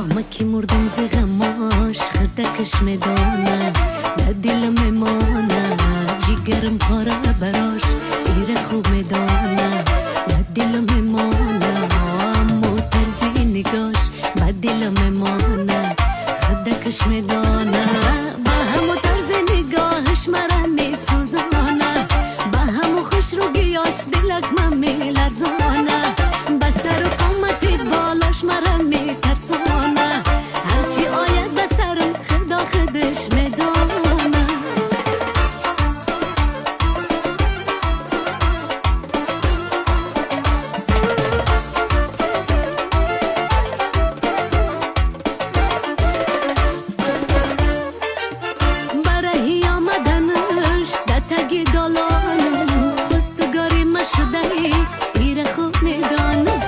مکی مردم ز غماش خدکش میدانه در دل میمانه جیگرم پاره براش ایره خوب میدانه در دل میمانه امو طرز نگاش بر دل میمانه خدکش میدانه با همو طرز نگاهش مرا میسوزانه با همو خوش رو گیاش دلک من میلرزانه بسر و قامت بالاش مرا میترسانه هرچی آید بسرم خدا خودش میدانه برای آمدنش در تگ دالانم خستگاری مشده ایره خوب میدانم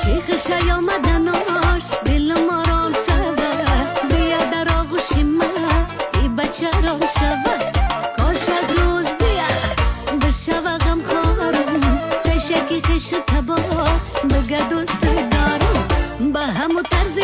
چیخش آمدناش دلم آرام شود بیا در آغوش من ای بچه رام شود کاشد روز بیا بشوه غم خارم خشکی خش تبا بگه دوست دارم با همو طرز